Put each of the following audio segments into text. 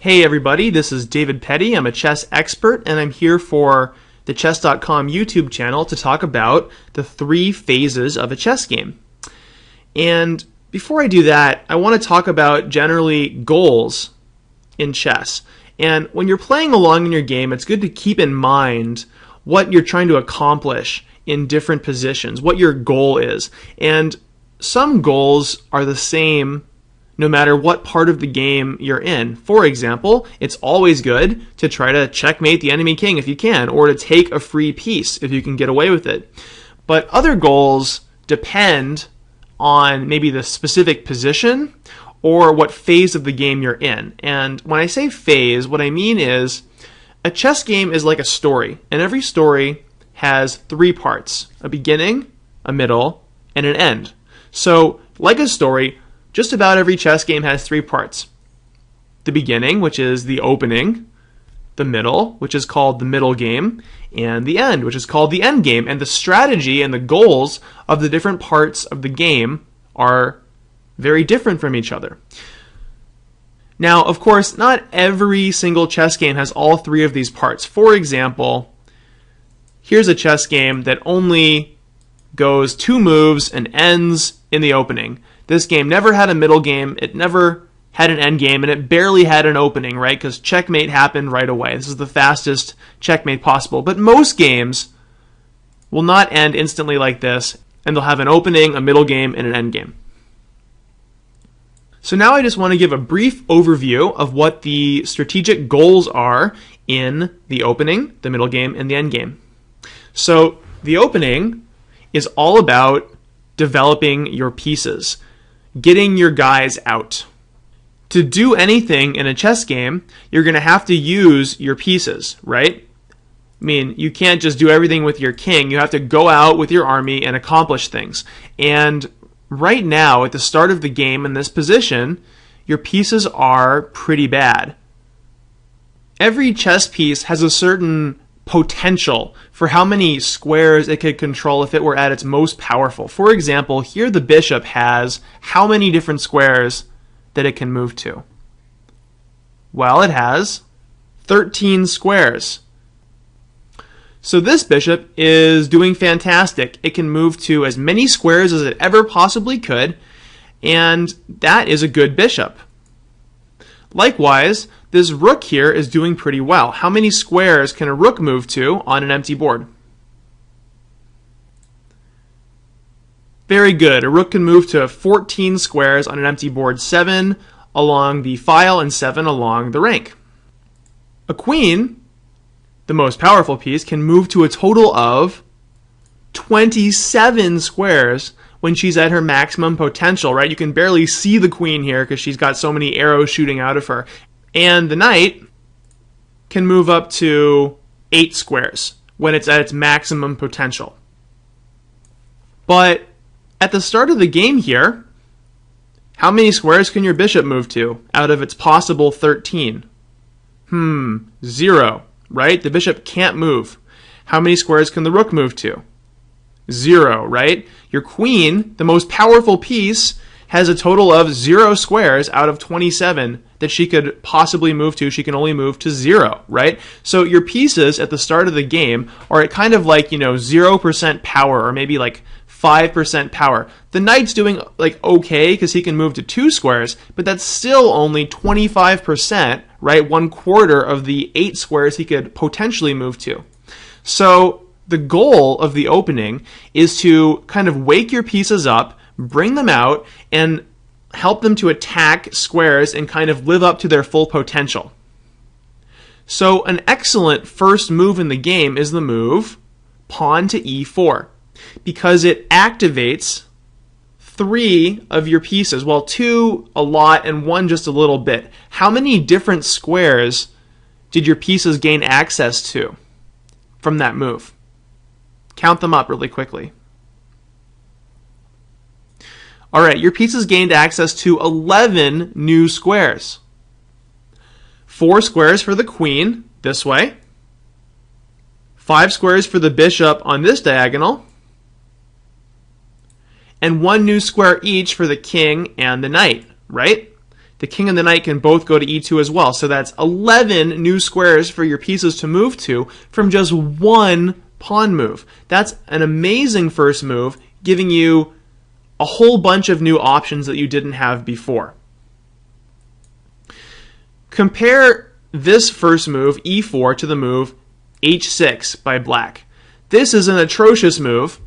Hey everybody, this is David Petty. I'm a chess expert and I'm here for the Chess.com YouTube channel to talk about the 3 phases of a chess game. And before I do that, I want to talk about generally goals in chess. And when you're playing along in your game, it's good to keep in mind what you're trying to accomplish in different positions, what your goal is. And some goals are the same no matter what part of the game you're in. For example, it's always good to try to checkmate the enemy king if you can, or to take a free piece if you can get away with it. But other goals depend on maybe the specific position or what phase of the game you're in. And when I say phase, what I mean is a chess game is like a story, and every story has 3 parts: a beginning, a middle, and an end. So, like a story, just about every chess game has 3 parts. The beginning, which is the opening, the middle, which is called the middle game, and the end, which is called the end game. And the strategy and the goals of the different parts of the game are very different from each other. Now, of course, not every single chess game has all 3 of these parts. For example, here's a chess game that only goes 2 moves and ends in the opening. This game never had a middle game, it never had an end game, and it barely had an opening, right? Because checkmate happened right away. This is the fastest checkmate possible. But most games will not end instantly like this, and they'll have an opening, a middle game, and an end game. So now I just want to give a brief overview of what the strategic goals are in the opening, the middle game, and the end game. So the opening is all about developing your pieces, getting your guys out. To do anything in a chess game, you're going to have to use your pieces, right? I mean, you can't just do everything with your king. You have to go out with your army and accomplish things. And right now, at the start of the game in this position, your pieces are pretty bad. Every chess piece has a certain potential for how many squares it could control if it were at its most powerful. For example, here the bishop has how many different squares that it can move to? Well, it has 13 squares. So this bishop is doing fantastic. It can move to as many squares as it ever possibly could, and that is a good bishop. Likewise, this rook here is doing pretty well. How many squares can a rook move to on an empty board? Very good. A rook can move to 14 squares on an empty board, 7 along the file and 7 along the rank. A queen, the most powerful piece, can move to a total of 27 squares when she's at her maximum potential, right? You can barely see the queen here because she's got so many arrows shooting out of her. And the knight can move up to 8 squares when it's at its maximum potential. But at the start of the game here, how many squares can your bishop move to out of its possible 13? 0, right? The bishop can't move. How many squares can the rook move to? 0, right? Your queen, the most powerful piece, has a total of 0 squares out of 27 that she could possibly move to. She can only move to 0, right? So your pieces at the start of the game are at kind of like, 0% power, or maybe like 5% power. The knight's doing like okay because he can move to 2 squares, but that's still only 25%, right? 1/4 of the 8 squares he could potentially move to. So the goal of the opening is to kind of wake your pieces up, bring them out, and help them to attack squares and kind of live up to their full potential. So an excellent first move in the game is the move pawn to e4, because it activates 3 of your pieces. Well, 2 a lot and 1 just a little bit. How many different squares did your pieces gain access to from that move? Count them up really quickly. All right, your pieces gained access to 11 new squares. 4 squares for the queen this way. 5 squares for the bishop on this diagonal. And 1 new square each for the king and the knight, right? the king and the knight can both go to e2 as well. So that's 11 new squares for your pieces to move to from just one pawn move. That's an amazing first move, giving you a whole bunch of new options that you didn't have before. Compare this first move, e4, to the move h6 by black. This is an atrocious move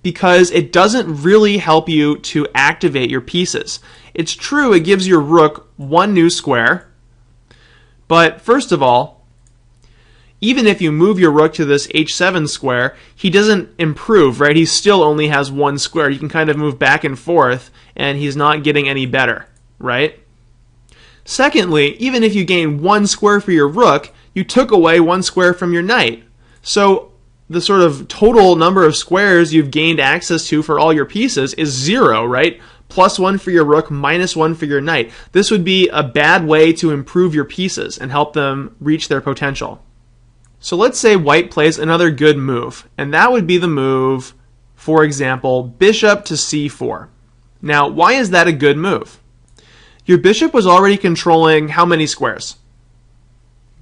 because it doesn't really help you to activate your pieces. It's true, it gives your rook one new square, but first of all, even if you move your rook to this h7 square, he doesn't improve, right? He still only has one square. You can kind of move back and forth, and he's not getting any better, right? Secondly, even if you gain one square for your rook, you took away one square from your knight. So the sort of total number of squares you've gained access to for all your pieces is 0, right? +1 for your rook, -1 for your knight. This would be a bad way to improve your pieces and help them reach their potential. So let's say white plays another good move, and that would be the move, for example, bishop to c4. Now, why is that a good move? Your bishop was already controlling how many squares?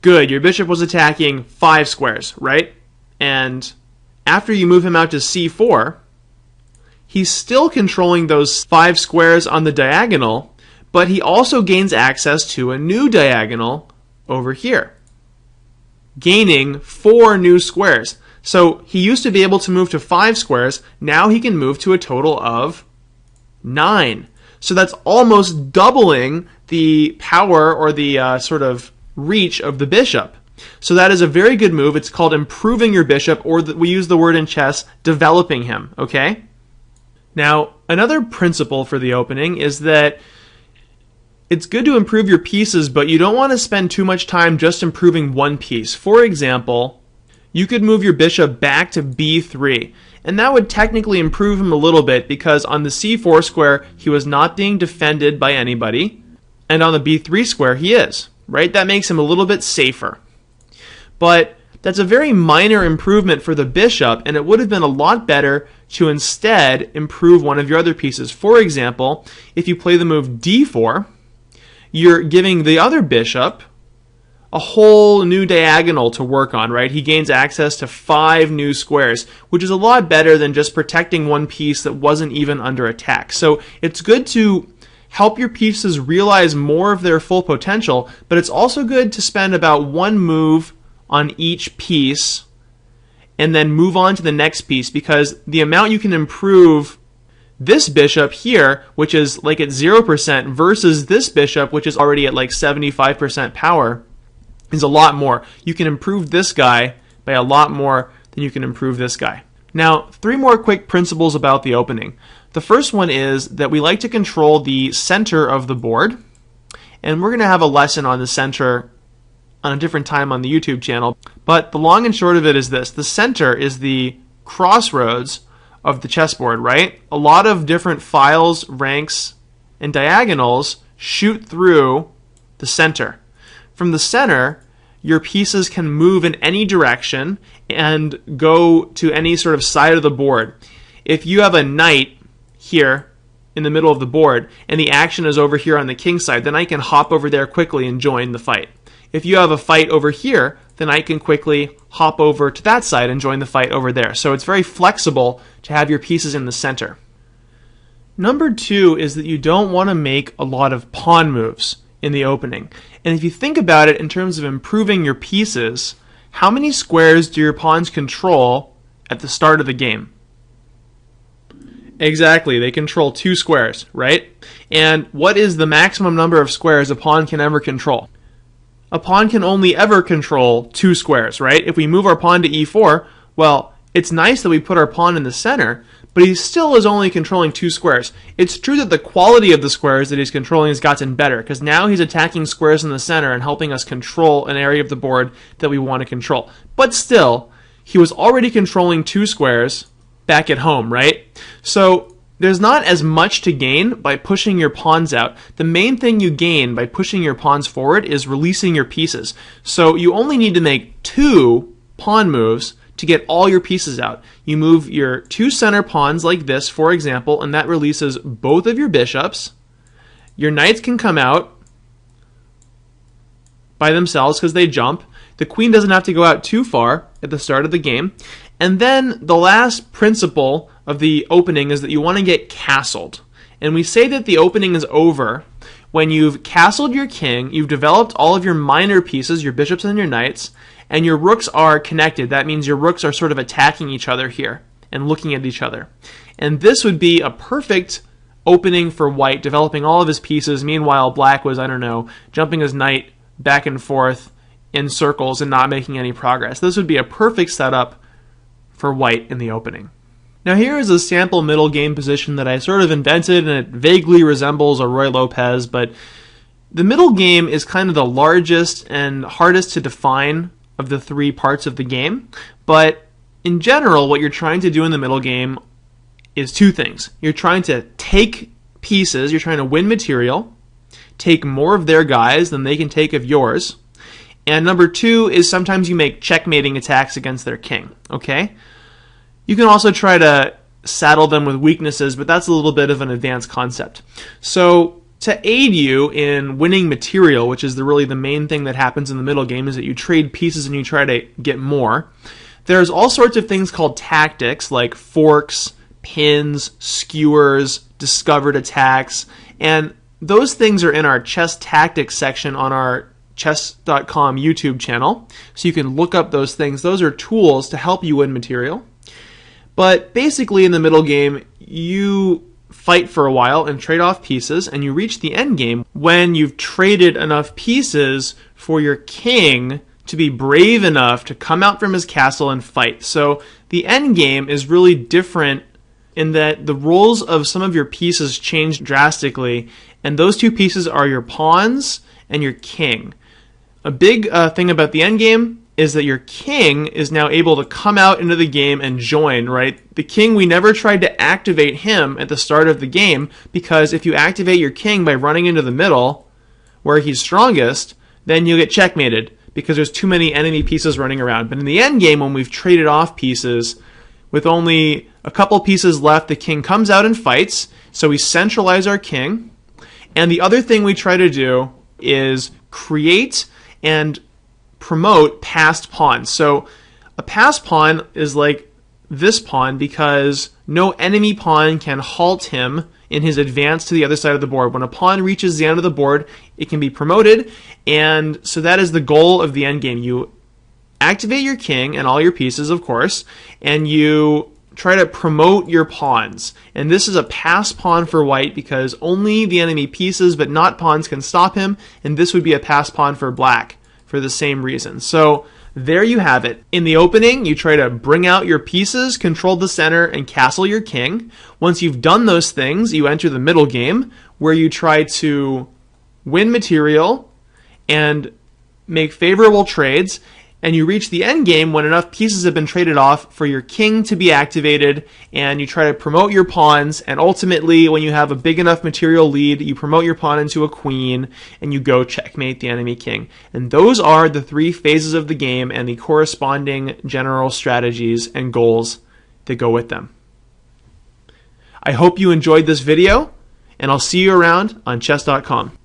Good, your bishop was attacking 5 squares, right? And after you move him out to c4, he's still controlling those 5 squares on the diagonal, but he also gains access to a new diagonal over here, gaining 4 new squares. So he used to be able to move to 5 squares, now he can move to a total of 9. So that's almost doubling the power or the sort of reach of the bishop. So that is a very good move. It's called improving your bishop, or we use the word in chess, developing him, okay? Now, another principle for the opening is that it's good to improve your pieces, but you don't want to spend too much time just improving one piece. For example, you could move your bishop back to b3, and that would technically improve him a little bit because on the c4 square, he was not being defended by anybody, and on the b3 square, he is, right? That makes him a little bit safer. But that's a very minor improvement for the bishop, and it would have been a lot better to instead improve one of your other pieces. For example, if you play the move d4, you're giving the other bishop a whole new diagonal to work on, right? He gains access to 5 new squares, which is a lot better than just protecting one piece that wasn't even under attack. So it's good to help your pieces realize more of their full potential, but it's also good to spend about one move on each piece and then move on to the next piece, because the amount you can improve this bishop here, which is like at 0%, versus this bishop, which is already at like 75% power, is a lot more. You can improve this guy by a lot more than you can improve this guy. Now, 3 more quick principles about the opening. The first one is that we like to control the center of the board, and we're going to have a lesson on the center on a different time on the YouTube channel. But the long and short of it is this. The center is the crossroads of the chessboard, right? A lot of different files, ranks, and diagonals shoot through the center. From the center, your pieces can move in any direction and go to any sort of side of the board. If you have a knight here in the middle of the board and the action is over here on the king side, the knight can hop over there quickly and join the fight. If you have a fight over here, the knight can quickly hop over to that side and join the fight over there. So it's very flexible to have your pieces in the center. Number 2 is that you don't want to make a lot of pawn moves in the opening. And if you think about it in terms of improving your pieces, how many squares do your pawns control at the start of the game? Exactly, they control 2 squares, right? And what is the maximum number of squares a pawn can ever control? A pawn can only ever control 2 squares, right? If we move our pawn to e4, well, it's nice that we put our pawn in the center, but he still is only controlling 2 squares. It's true that the quality of the squares that he's controlling has gotten better, because now he's attacking squares in the center and helping us control an area of the board that we want to control. But still, he was already controlling 2 squares back at home, right? So there's not as much to gain by pushing your pawns out. The main thing you gain by pushing your pawns forward is releasing your pieces. So you only need to make 2 pawn moves to get all your pieces out. You move your 2 center pawns like this, for example, and that releases both of your bishops. Your knights can come out, by themselves because they jump. The queen doesn't have to go out too far at the start of the game. And then the last principle of the opening is that you want to get castled. And we say that the opening is over when you've castled your king, you've developed all of your minor pieces, your bishops and your knights, and your rooks are connected. That means your rooks are sort of attacking each other here and looking at each other. And this would be a perfect opening for white, developing all of his pieces. Meanwhile, black was, I don't know, jumping his knight back and forth in circles and not making any progress. This would be a perfect setup for white in the opening. Now here is a sample middle game position that I sort of invented, and it vaguely resembles a Roy Lopez, but the middle game is kind of the largest and hardest to define of the three parts of the game. But in general, what you're trying to do in the middle game is two things. You're trying to take pieces, you're trying to win material, take more of their guys than they can take of yours. And number two is sometimes you make checkmating attacks against their king, okay? You can also try to saddle them with weaknesses, but that's a little bit of an advanced concept. So to aid you in winning material, which is really the main thing that happens in the middle game, is that you trade pieces and you try to get more. There's all sorts of things called tactics, like forks, pins, skewers, discovered attacks, and those things are in our chess tactics section on our Chess.com YouTube channel, so you can look up those things. Those are tools to help you win material. But basically in the middle game, you fight for a while and trade off pieces, and you reach the end game when you've traded enough pieces for your king to be brave enough to come out from his castle and fight. So the end game is really different in that the roles of some of your pieces change drastically, and those two pieces are your pawns and your king. A big thing about the end game is that your king is now able to come out into the game and join, right? The king, we never tried to activate him at the start of the game, because if you activate your king by running into the middle, where he's strongest, then you'll get checkmated, because there's too many enemy pieces running around. But in the end game, when we've traded off pieces, with only a couple pieces left, the king comes out and fights, so we centralize our king. And the other thing we try to do is create and promote passed pawns. So a passed pawn is like this pawn because no enemy pawn can halt him in his advance to the other side of the board. When a pawn reaches the end of the board, it can be promoted, and so that is the goal of the end game. You activate your king and all your pieces, of course, and you try to promote your pawns. And this is a pass pawn for white because only the enemy pieces but not pawns can stop him, and this would be a pass pawn for black for the same reason. So there you have it. In the opening, you try to bring out your pieces, control the center, and castle your king. Once you've done those things, you enter the middle game where you try to win material and make favorable trades, and you reach the end game when enough pieces have been traded off for your king to be activated, and you try to promote your pawns, and ultimately when you have a big enough material lead, you promote your pawn into a queen, and you go checkmate the enemy king. And those are the three phases of the game and the corresponding general strategies and goals that go with them. I hope you enjoyed this video, and I'll see you around on Chess.com.